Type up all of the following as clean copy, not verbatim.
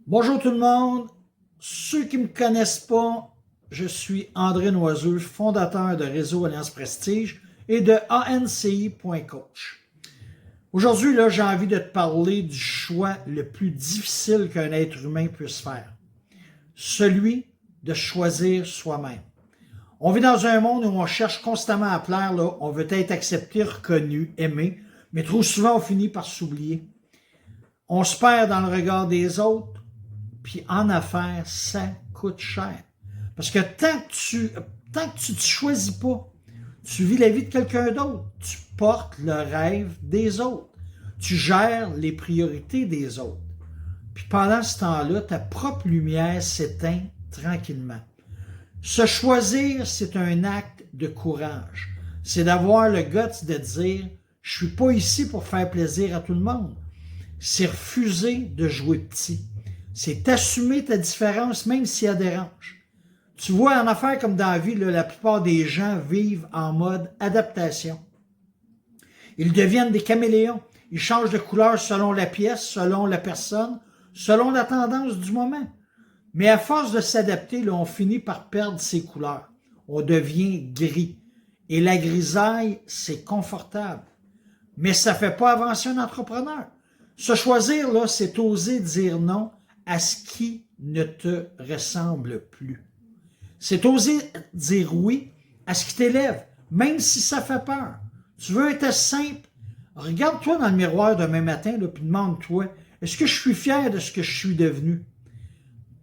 Bonjour tout le monde. Ceux qui ne me connaissent pas, je suis André Noiseux, fondateur de Réseau Alliance Prestige et de ANCI.coach. Aujourd'hui, j'ai envie de te parler du choix le plus difficile qu'un être humain puisse faire. Celui de choisir soi-même. On vit dans un monde où on cherche constamment à plaire, on veut être accepté, reconnu, aimé, mais trop souvent on finit par s'oublier. On se perd dans le regard des autres, puis en affaires, ça coûte cher. Parce que tant que tu ne te choisis pas, tu vis la vie de quelqu'un d'autre. Tu portes le rêve des autres. Tu gères les priorités des autres. Puis pendant ce temps-là, ta propre lumière s'éteint tranquillement. Se choisir, c'est un acte de courage. C'est d'avoir le guts de dire « Je suis pas ici pour faire plaisir à tout le monde ». C'est refuser de jouer petit. C'est assumer ta différence même si elle dérange. Tu vois, en affaires comme dans la vie, la plupart des gens vivent en mode adaptation. Ils deviennent des caméléons. Ils changent de couleur selon la pièce, selon la personne, selon la tendance du moment. Mais à force de s'adapter, on finit par perdre ses couleurs. On devient gris. Et la grisaille, c'est confortable. Mais ça ne fait pas avancer un entrepreneur. Se choisir, c'est oser dire non à ce qui ne te ressemble plus. C'est oser dire oui à ce qui t'élève, même si ça fait peur. Tu veux un test simple? Regarde-toi dans le miroir demain matin, puis demande-toi, est-ce que je suis fier de ce que je suis devenu?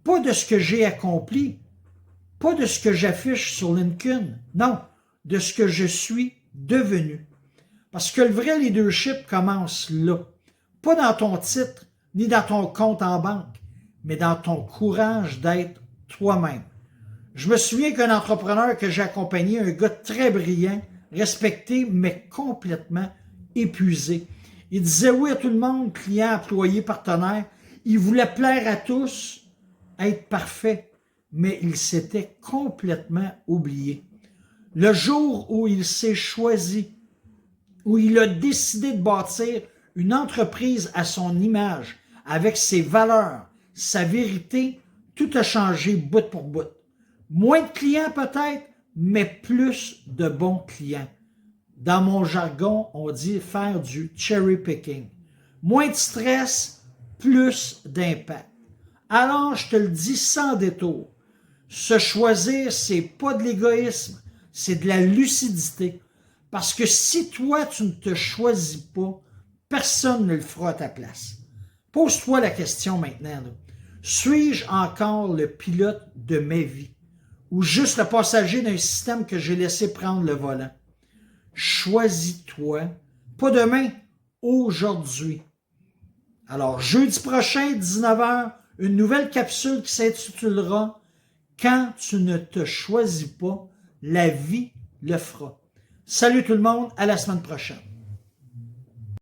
Pas de ce que j'ai accompli, pas de ce que j'affiche sur LinkedIn, non, de ce que je suis devenu. Parce que le vrai leadership commence là. Pas dans ton titre, ni dans ton compte en banque, mais dans ton courage d'être toi-même. Je me souviens qu'un entrepreneur que j'ai accompagné, un gars très brillant, respecté, mais complètement épuisé. Il disait oui à tout le monde, client, employé, partenaire. Il voulait plaire à tous, être parfait, mais il s'était complètement oublié. Le jour où il s'est choisi, où il a décidé de bâtir une entreprise à son image, avec ses valeurs, sa vérité, tout a changé bout pour bout. Moins de clients peut-être, mais plus de bons clients. Dans mon jargon, on dit faire du cherry picking. Moins de stress, plus d'impact. Alors, je te le dis sans détour, se choisir, c'est pas de l'égoïsme, c'est de la lucidité. Parce que si toi, tu ne te choisis pas, personne ne le fera à ta place. Pose-toi la question maintenant. Suis-je encore le pilote de ma vie ou juste le passager d'un système que j'ai laissé prendre le volant? Choisis-toi, pas demain, aujourd'hui. Alors, jeudi prochain, 19h, une nouvelle capsule qui s'intitulera « Quand tu ne te choisis pas, la vie le fera ». Salut tout le monde, à la semaine prochaine.